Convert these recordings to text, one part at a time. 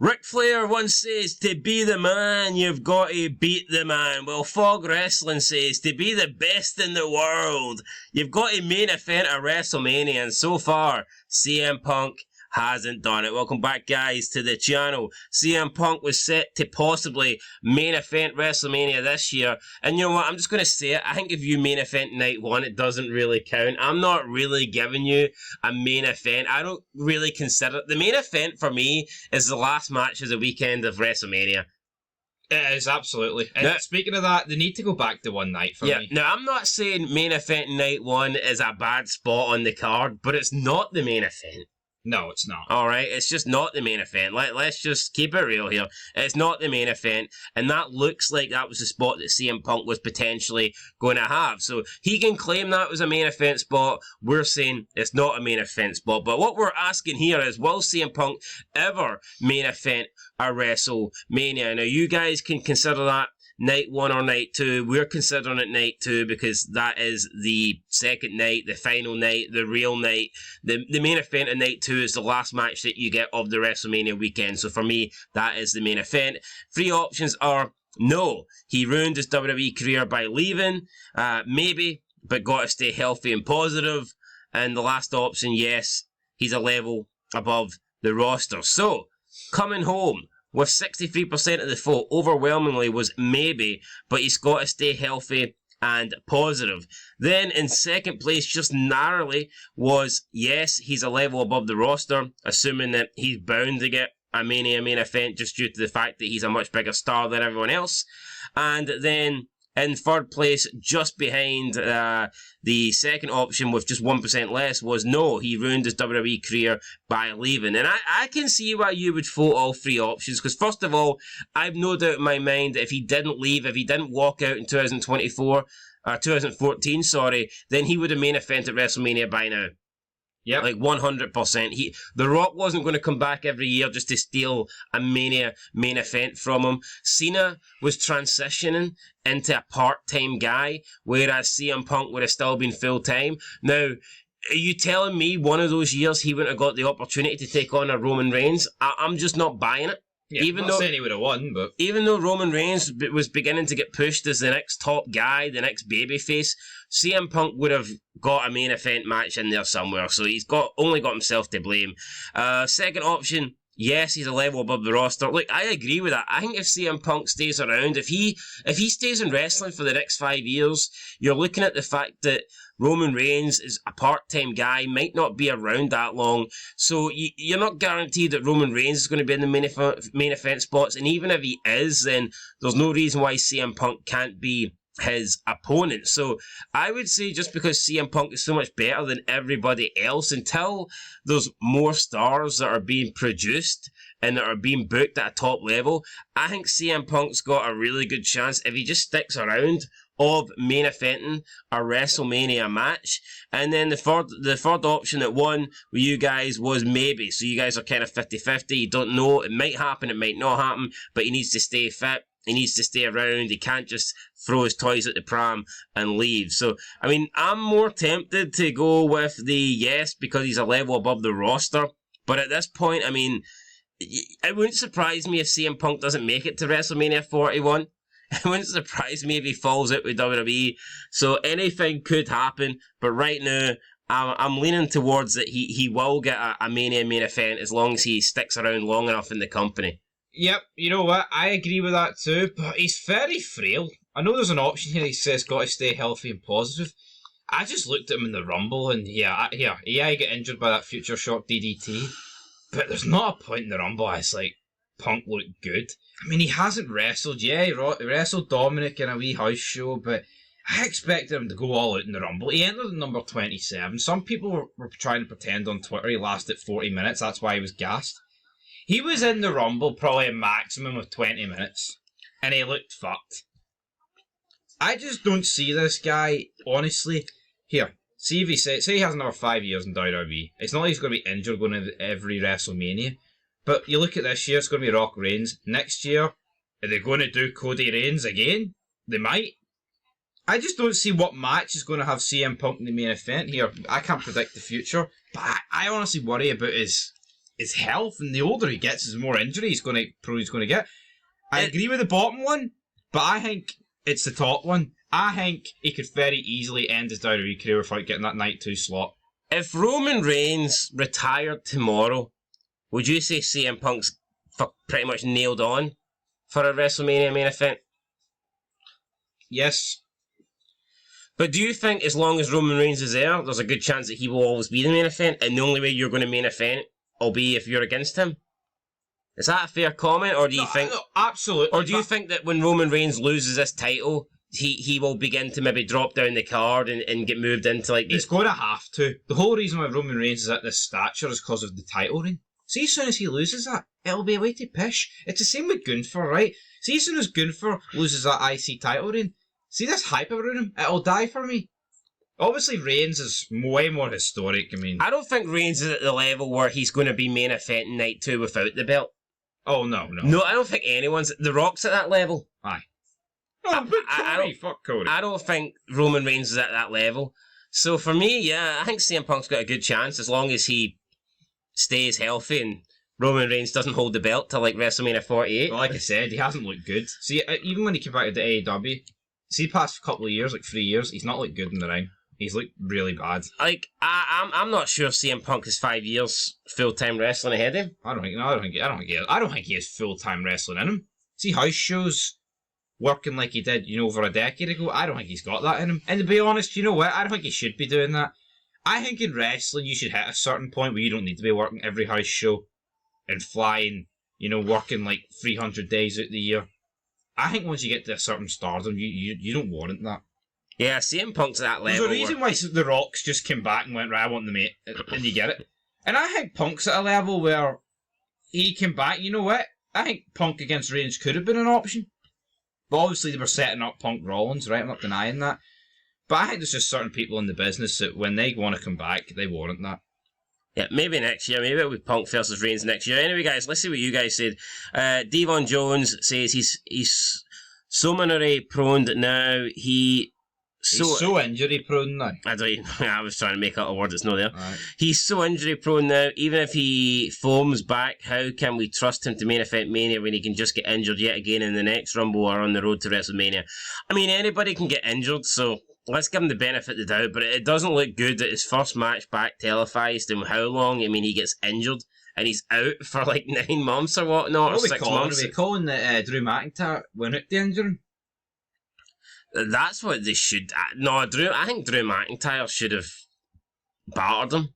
Ric Flair once says, to be the man, you've got to beat the man. Well, Fog Wrestling says, to be the best in the world, you've got to main event a WrestleMania. And so far, CM Punk hasn't done it. Welcome back, guys, to the channel. CM Punk was set to possibly main event WrestleMania this year. And you know what? I'm just going to say it. I think if you main event night one, it doesn't really count. I'm not really giving you a main event. I don't really consider it. The main event for me is the last match of the weekend of WrestleMania. It is, absolutely. And now, speaking of that, they need to go back to one night for me. Now, I'm not saying main event night one is a bad spot on the card, but it's not the main event. No, it's not. Alright, it's just not the main event. Let's just keep it real here. It's not the main event, and that looks like that was the spot that CM Punk was potentially going to have. So he can claim that was a main event spot. We're saying it's not a main event spot. But what we're asking here is, will CM Punk ever main event a WrestleMania? Now, you guys can consider that night one or night two. We're considering it night two because that is the second night, the final night, the real night. The main event of night two is the last match that you get of the WrestleMania weekend. So for me, that is the main event. Three options are: no, he ruined his WWE career by leaving. Maybe, but got to stay healthy and positive. And the last option, yes, he's a level above the roster. So, coming home with 63% of the vote, overwhelmingly was maybe, but he's got to stay healthy and positive. Then in second place, just narrowly, was yes, he's a level above the roster, assuming that he's bound to get a Mania main event just due to the fact that he's a much bigger star than everyone else. And then in third place, just behind the second option with just 1% less, was no, he ruined his WWE career by leaving. And I can see why you would vote all three options, because first of all, I've no doubt in my mind that if he didn't leave, if he didn't walk out in 2014, sorry, then he would have main evented WrestleMania by now. Yep. Like 100%. The Rock wasn't going to come back every year just to steal a Mania main event from him. Cena was transitioning into a part-time guy, whereas CM Punk would have still been full-time. Now, are you telling me one of those years he wouldn't have got the opportunity to take on a Roman Reigns? I'm just not buying it. Yeah, even not saying he would have won, but even though Roman Reigns was beginning to get pushed as the next top guy, the next babyface, CM Punk would have got a main event match in there somewhere. So he's only got himself to blame. Second option, yes, he's a level above the roster. Look, I agree with that. I think if CM Punk stays around, if he stays in wrestling for the next 5 years, you're looking at the fact that Roman Reigns is a part-time guy, might not be around that long, so you're not guaranteed that Roman Reigns is going to be in the main event spots, and even if he is, then there's no reason why CM Punk can't be his opponent. So I would say just because CM Punk is so much better than everybody else, until there's more stars that are being produced and that are being booked at a top level, I think CM Punk's got a really good chance, if he just sticks around, of main eventing a WrestleMania match. And then the third option that won with you guys was maybe. So you guys are kind of 50-50. You don't know. It might happen, it might not happen, but he needs to stay fit. He needs to stay around. He can't just throw his toys at the pram and leave. So, I mean, I'm more tempted to go with the yes because he's a level above the roster. But at this point, I mean, it wouldn't surprise me if CM Punk doesn't make it to WrestleMania 41. It wouldn't surprise me if he falls out with WWE. So anything could happen. But right now, I'm leaning towards that he will get a Mania main event as long as he sticks around long enough in the company. Yep, you know what? I agree with that too, but he's very frail. I know there's an option here, he says got to stay healthy and positive. I just looked at him in the Rumble, and he get injured by that Future Shock DDT, but there's not a point in the Rumble it's like, Punk looked good. I mean, he hasn't wrestled, yeah, he wrestled Dominic in a wee house show, but I expected him to go all out in the Rumble. He entered at number 27. Some people were trying to pretend on Twitter he lasted 40 minutes, that's why he was gassed. He was in the Rumble probably a maximum of 20 minutes, and he looked fucked. I just don't see this guy, honestly. Here, see if say he has another 5 years in WWE. It's not like he's going to be injured going to every WrestleMania. But you look at this year, it's going to be Rock Reigns. Next year, are they going to do Cody Reigns again? They might. I just don't see what match is going to have CM Punk in the main event here. I can't predict the future. But I honestly worry about his his health, and the older he gets, the more injury he's going to get. I agree with the bottom one, but I think it's the top one. I think he could very easily end his WWE career without getting that night 2 slot. If Roman Reigns retired tomorrow, would you say CM Punk's pretty much nailed on for a WrestleMania main event? Yes. But do you think as long as Roman Reigns is there's a good chance that he will always be the main event, and the only way you're going to main event will be if you're against him? Is that a fair comment, or do you think... No, absolutely. Or do you think that when Roman Reigns loses this title, he will begin to maybe drop down the card and get moved into like... He's going to have to. The whole reason why Roman Reigns is at this stature is because of the title reign. See, as soon as he loses that, it'll be a way to pish. It's the same with Gunther, right? See, as soon as Gunther loses that IC title reign, see this hype around him? It'll die for me. Obviously, Reigns is way more historic. I mean... I don't think Reigns is at the level where he's going to be main eventing night 2 without the belt. Oh, no. No, I don't think anyone's... The Rock's at that level. Aye. Oh, but Cody. Fuck Cody. I don't think Roman Reigns is at that level. So for me, yeah, I think CM Punk's got a good chance as long as he stays healthy and Roman Reigns doesn't hold the belt till like WrestleMania 48. Well, like I said, he hasn't looked good. See, even when he came back to AEW, see, the past couple of years, like 3 years, he's not looked good in the ring. He's looked really bad. Like, I'm not sure CM Punk has 5 years full-time wrestling ahead of him. I don't think he has full-time wrestling in him. See, house shows working like he did, over a decade ago. I don't think he's got that in him. And to be honest, you know what? I don't think he should be doing that. I think in wrestling, you should hit a certain point where you don't need to be working every house show and flying, working like 300 days out of the year. I think once you get to a certain stardom, you don't warrant that. Yeah, CM Punk's at that level. There's a reason why The Rock's just came back and went, right, I want the mate, and you get it. And I think Punk's at a level where he came back, you know what? I think Punk against Reigns could have been an option. But obviously they were setting up Punk Rollins, right? I'm not denying that. But I think there's just certain people in the business that when they want to come back, they warrant that. Yeah, maybe next year. Maybe it'll be Punk versus Reigns next year. Anyway, guys, let's see what you guys said. Devon Jones says he's so injury prone that now he's so injury prone now. I was trying to make out a word that's not there. Right. He's so injury prone now, even if he foams back, how can we trust him to main event Mania when he can just get injured yet again in the next Rumble or on the road to WrestleMania? I mean, anybody can get injured, so let's give him the benefit of the doubt, but it doesn't look good that his first match back televised in how long? I mean, he gets injured and he's out for like 9 months or whatnot, or 6 months. Are we calling that Drew McIntyre went out to injure him? That's what they should... No, I think Drew McIntyre should have battered him.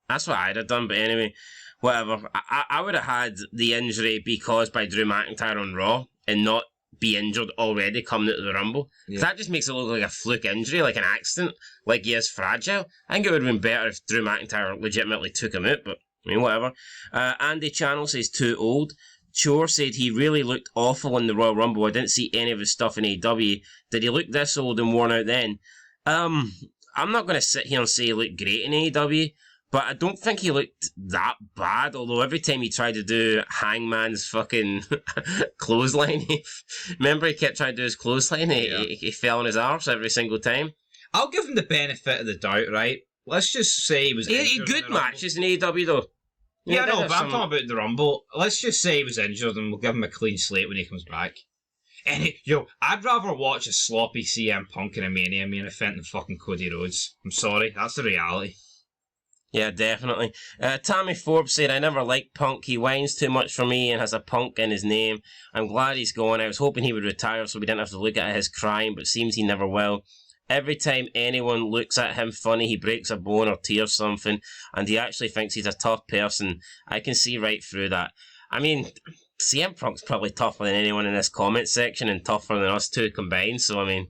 That's what I'd have done, but anyway, whatever. I would have had the injury be caused by Drew McIntyre on Raw and not be injured already coming out of the Rumble. Yeah. That just makes it look like a fluke injury, like an accident, like he is fragile. I think it would have been better if Drew McIntyre legitimately took him out, but I mean, whatever. Andy Channel says too old. Chore said he really looked awful in the Royal Rumble. I didn't see any of his stuff in AEW. Did he look this old and worn out then? I'm not going to sit here and say he looked great in AEW, but I don't think he looked that bad, although every time he tried to do Hangman's fucking clothesline, remember he kept trying to do his clothesline, he fell on his arse every single time. I'll give him the benefit of the doubt, right? Let's just say he was injured. He had good matches in AEW though. Yeah, no, but I'm talking about the Rumble. Let's just say he was injured and we'll give him a clean slate when he comes back. And I'd rather watch a sloppy CM Punk in a Mania main event than fucking Cody Rhodes. I'm sorry, that's the reality. Yeah, definitely. Tammy Forbes said, I never liked Punk. He whines too much for me and has a punk in his name. I'm glad he's gone. I was hoping he would retire so we didn't have to look at his crime, but seems he never will. Every time anyone looks at him funny, he breaks a bone or tears something, and he actually thinks he's a tough person. I can see right through that. I mean, CM Punk's probably tougher than anyone in this comment section and tougher than us two combined, so I mean,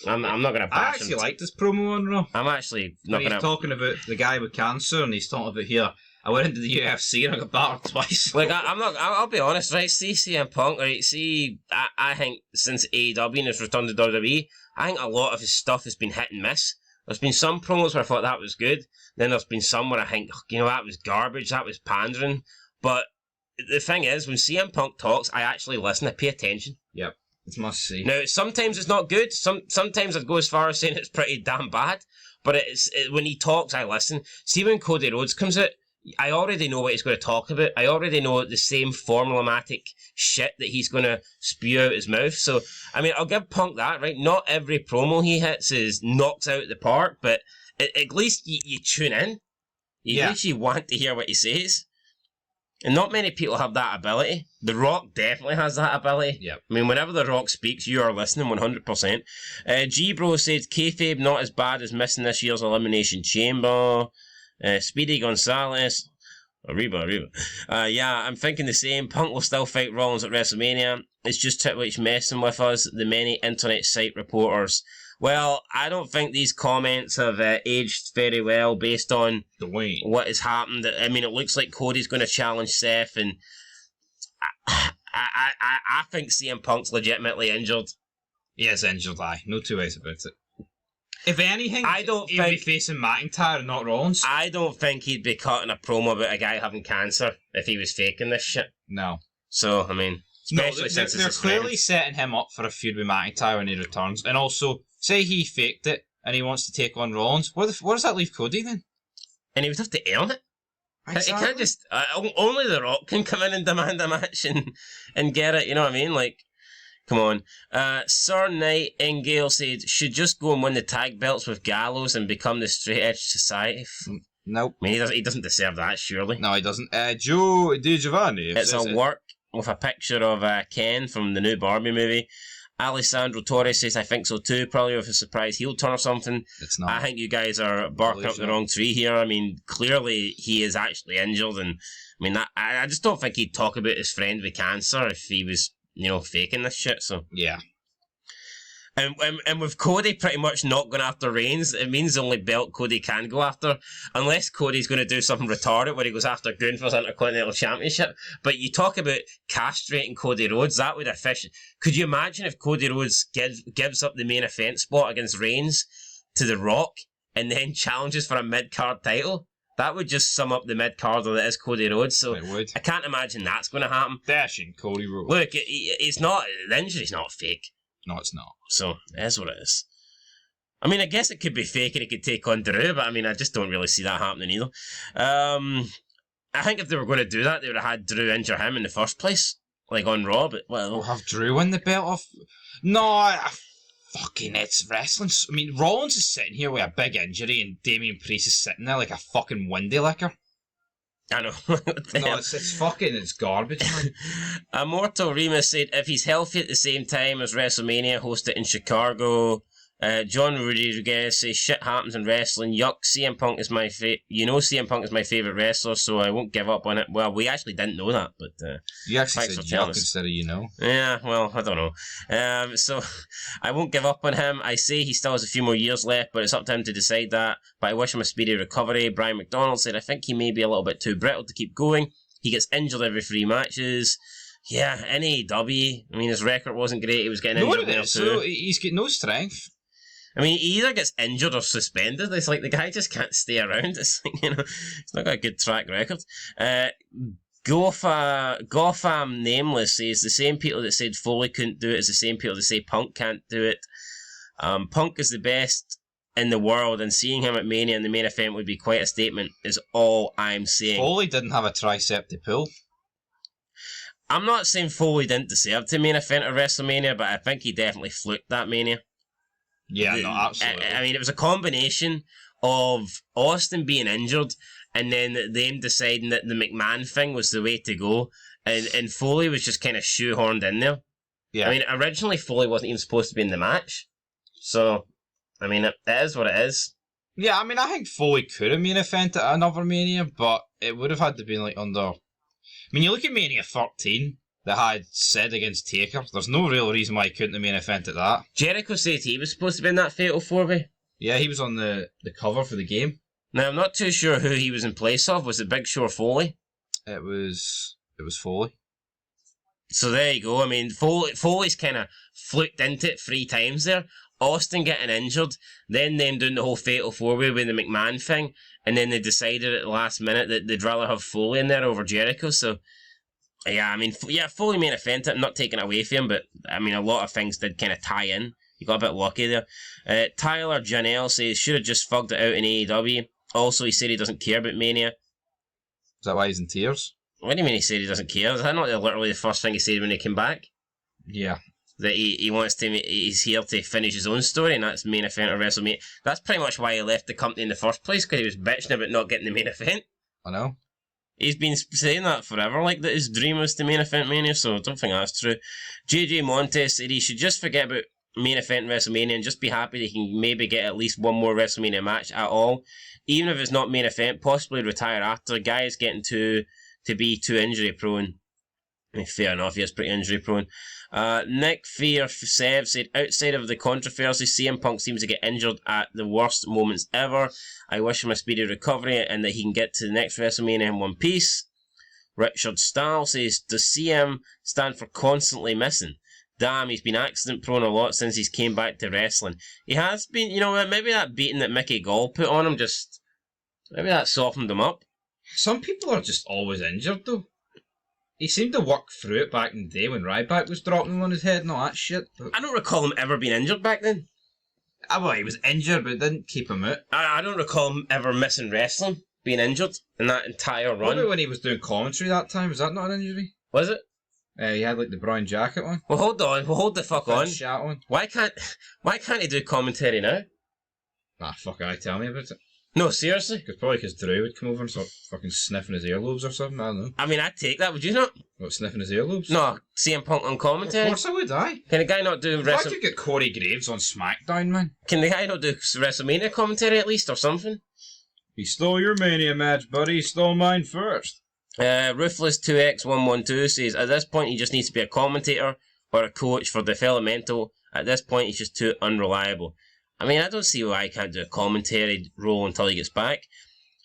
I'm not going to bash him. I actually liked this promo on Raw. I'm actually not going to... He's talking about the guy with cancer, and he's talking about here, I went into the UFC and I got battered twice. Like, I'll be honest, right? See CM Punk, right? I think since AEW and his return to WWE, I think a lot of his stuff has been hit and miss. There's been some promos where I thought that was good. Then there's been some where I think, that was garbage, that was pandering. But the thing is, when CM Punk talks, I actually listen, I pay attention. Yep, it's must see. Now, sometimes it's not good. Sometimes I'd go as far as saying it's pretty damn bad. But when he talks, I listen. See when Cody Rhodes comes out, I already know what he's going to talk about. I already know the same formulaic shit that he's going to spew out his mouth. So, I mean, I'll give Punk that, right? Not every promo he hits is knocks out the park, but at least you tune in. At least you want to hear what he says. And not many people have that ability. The Rock definitely has that ability. Yep. I mean, whenever The Rock speaks, you are listening 100%. G-Bro said, kayfabe not as bad as missing this year's Elimination Chamber. Speedy Gonzalez. Arriba. Yeah, I'm thinking the same. Punk will still fight Rollins at WrestleMania. It's just Triple H messing with us, the many internet site reporters. Well, I don't think these comments have aged very well based on what has happened. I mean, it looks like Cody's going to challenge Seth, and I think CM Punk's legitimately injured. He is injured, aye. No two ways about it. If anything, he'd be facing McIntyre and not Rollins. I don't think he'd be cutting a promo about a guy having cancer if he was faking this shit. No. So, I mean, especially since they're it's clearly setting him up for a feud with McIntyre when he returns. And also, say he faked it and he wants to take on Rollins, where does that leave Cody then? And he would have to earn it. Exactly. He can't just... only The Rock can come in and demand a match and get it, you know what I mean? Like, come on. Sir Knight Ingale said, should just go and win the tag belts with Gallows and become the straight edge society. Nope. I mean, he doesn't deserve that, surely. No, he doesn't. Joe DiGiovanni. It's a work with a picture of Ken from the new Barbie movie. Alessandro Torres says, I think so too, probably with a surprise heel turn or something. It's not. I think you guys are barking up the wrong tree here. I mean, clearly he is actually injured, and I mean, I just don't think he'd talk about his friend with cancer if he was, faking this shit, so. Yeah. And with Cody pretty much not going after Reigns, it means the only belt Cody can go after, unless Cody's going to do something retarded where he goes after Gunther's Intercontinental Championship. But you talk about castrating Cody Rhodes, that would efficient. Could you imagine if Cody Rhodes gives up the main event spot against Reigns to The Rock and then challenges for a mid-card title? That would just sum up the mid-carder that is Cody Rhodes. So it would. I can't imagine that's going to happen. Dashing Cody Rhodes. Look, it's not, the injury's not fake. No, it's not. So, it is what it is. I mean, I guess it could be fake and it could take on Drew, but I mean, I just don't really see that happening either. I think if they were going to do that, they would have had Drew injure him in the first place, like on Raw, but well. We'll have Drew win the belt off. No, fucking, it's wrestling. I mean, Rollins is sitting here with a big injury and Damian Priest is sitting there like a fucking windy liquor. I know. No, it's garbage, man. Immortal Remus said, if he's healthy at the same time as WrestleMania, host it in Chicago. John Rodriguez says, shit happens in wrestling. Yuck, CM Punk is my CM Punk is my favourite wrestler, so I won't give up on it. Well, we actually didn't know that, but you actually said yuck instead of Yeah, well, I don't know. So I won't give up on him. I say he still has a few more years left, but it's up to him to decide that. But I wish him a speedy recovery. Brian McDonald said, I think he may be a little bit too brittle to keep going. He gets injured every 3 matches. Yeah, NAEW. I mean, his record wasn't great. He was getting injured there too. So he's got no strength. I mean, he either gets injured or suspended. It's like the guy just can't stay around. It's like, it's not got a good track record. Gotham Nameless says the same people that said Foley couldn't do it is the same people that say Punk can't do it. Punk is the best in the world, and seeing him at Mania in the main event would be quite a statement, is all I'm saying. Foley didn't have a tricep to pull. I'm not saying Foley didn't deserve to main event at WrestleMania, but I think he definitely fluked that Mania. Yeah, no, absolutely. I mean, it was a combination of Austin being injured and then them deciding that the McMahon thing was the way to go, and Foley was just kind of shoehorned in there. Yeah. I mean, originally Foley wasn't even supposed to be in the match, so, I mean, it is what it is. Yeah, I mean, I think Foley could have main evented at another Mania, but it would have had to be like under... I mean, you look at Mania 13... that had Sid against Taker. There's no real reason why he couldn't have main evented that. Jericho said he was supposed to be in that Fatal 4-Way. Yeah, he was on the cover for the game. Now, I'm not too sure who he was in place of. Was it Big Show or Foley? It was Foley. So there you go. I mean, Foley's kind of fluked into it 3 times there. Austin getting injured, then them doing the whole Fatal 4-Way with the McMahon thing, and then they decided at the last minute that they'd rather have Foley in there over Jericho, so... Yeah, I mean, Foley main event, I'm not taking it away from him, but I mean, a lot of things did kind of tie in. You got a bit lucky there. Tyler Janelle says, should have just fugged it out in AEW. Also, he said he doesn't care about Mania. Is that why he's in tears? What do you mean he said he doesn't care? Is that not literally the first thing he said when he came back? Yeah. That he wants to, he's here to finish his own story, and that's main event of WrestleMania. That's pretty much why he left the company in the first place, because he was bitching about not getting the main event. I know. He's been saying that forever, like that his dream was to main event Mania, so I don't think that's true. JJ Montes said he should just forget about main event WrestleMania and just be happy that he can maybe get at least one more WrestleMania match at all. Even if it's not main event, possibly retire after. Guy is getting to be too injury prone. I mean, fair enough, he is pretty injury prone. Nick Fear Sev said, outside of the controversy, CM Punk seems to get injured at the worst moments ever. I wish him a speedy recovery and that he can get to the next WrestleMania in one piece. Richard Stahl says, does CM stand for constantly missing? Damn, he's been accident prone a lot since he's came back to wrestling. He has been, you know, maybe that beating that Mickey Gall put on him maybe that softened him up. Some people are just always injured though. He seemed to work through it back in the day when Ryback was dropping him on his head and all that shit. But I don't recall him ever being injured back then. well, he was injured, but it didn't keep him out. I don't recall him ever missing wrestling, being injured in that entire run. What about when he was doing commentary that time? Was that not an injury? Was it? He had like the brown jacket on. Well, hold on. Well, hold the fuck on. Shat on. Why can't he do commentary now? Fuck, tell me about it. No, seriously. Probably because Drew would come over and start fucking sniffing his earlobes or something. I don't know. I mean, I'd take that. Would you not? What, sniffing his earlobes? No, CM Punk on commentary. Of course I would. Can the guy not do If I could get Corey Graves on SmackDown, man. Can the guy not do WrestleMania commentary at least or something? He stole your Mania match, buddy. He stole mine first. Ruthless2x112 says, at this point he just needs to be a commentator or a coach for developmental. At this point he's just too unreliable. I mean, I don't see why he can't do a commentary role until he gets back.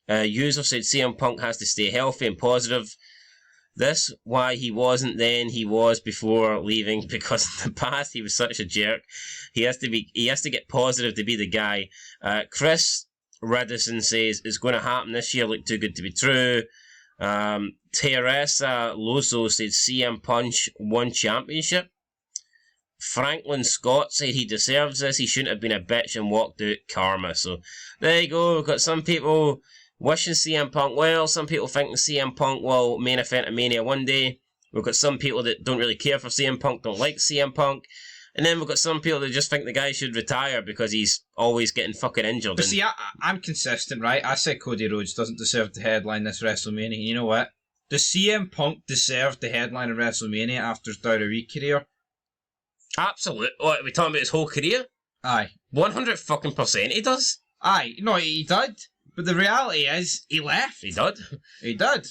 User said CM Punk has to stay healthy and positive. This why he wasn't then, he was before leaving, because in the past he was such a jerk. He has to get positive to be the guy. Chris Redison says, it's going to happen this year, look too good to be true. Teresa Loso said CM Punch won championship. Franklin Scott said he deserves this, he shouldn't have been a bitch and walked out karma. So there you go, we've got some people wishing CM Punk well, some people thinking CM Punk will main event a Mania one day. We've got some people that don't really care for CM Punk, don't like CM Punk. And then we've got some people that just think the guy should retire because he's always getting fucking injured. But see, I'm consistent, right? I said Cody Rhodes doesn't deserve to headline this WrestleMania. And you know what? Does CM Punk deserve to headline a WrestleMania after his WWE career? Absolutely. What, are we talking about his whole career? Aye. 100% he does. Aye. No, he did. But the reality is, he left. He did. He did.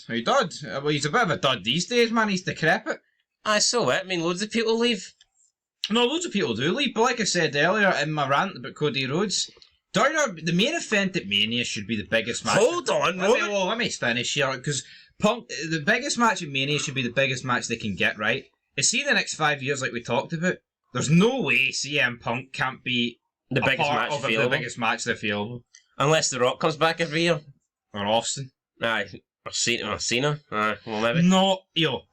Well, he's a bit of a dud these days, man. He's decrepit. Aye, so what? I mean, loads of people leave. No, loads of people do leave. But like I said earlier in my rant about Cody Rhodes, the main event at Mania should be the biggest match. Hold on, let me finish here, because the biggest match at Mania should be the biggest match they can get, right? And see the next 5 years, like we talked about, there's no way CM Punk can't be the biggest match available. The biggest match available. Unless The Rock comes back every year. Or Austin. Aye. Or Cena. Aye, well maybe. No,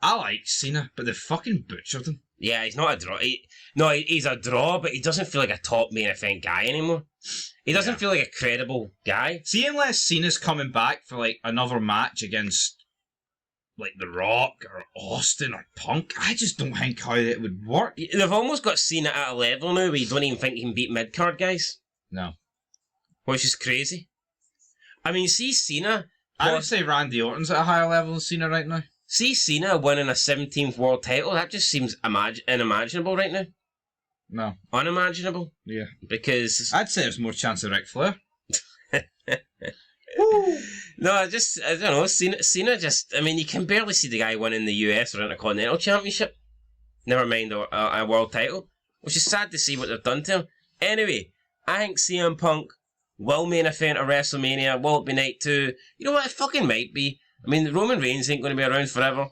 I like Cena, but they fucking butchered him. Yeah, he's not a draw. He's a draw, but he doesn't feel like a top main event guy anymore. He doesn't feel like a credible guy. See, unless Cena's coming back for like another match against like The Rock or Austin or Punk, I just don't think how it would work. They've almost got Cena at a level now where you don't even think he can beat mid-card guys. No. Which is crazy. I mean, see Cena... I would say Randy Orton's at a higher level than Cena right now. See Cena winning a 17th world title, that just seems unimaginable right now. No. Unimaginable. Yeah. Because... I'd say there's more chance of Ric Flair. No, I don't know, Cena just... I mean, you can barely see the guy winning the US or Intercontinental Championship. Never mind a world title. Which is sad to see what they've done to him. Anyway, I think CM Punk will main event a WrestleMania. Will it be night 2? You know what, it fucking might be. I mean, Roman Reigns ain't going to be around forever.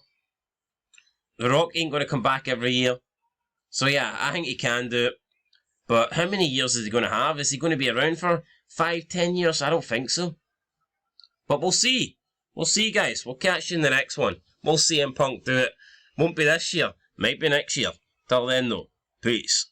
The Rock ain't going to come back every year. So yeah, I think he can do it. But how many years is he going to have? Is he going to be around for 5-10 years? I don't think so. But we'll see. We'll see, guys. We'll catch you in the next one. We'll see CM Punk do it. Won't be this year. Might be next year. Till then, though. Peace.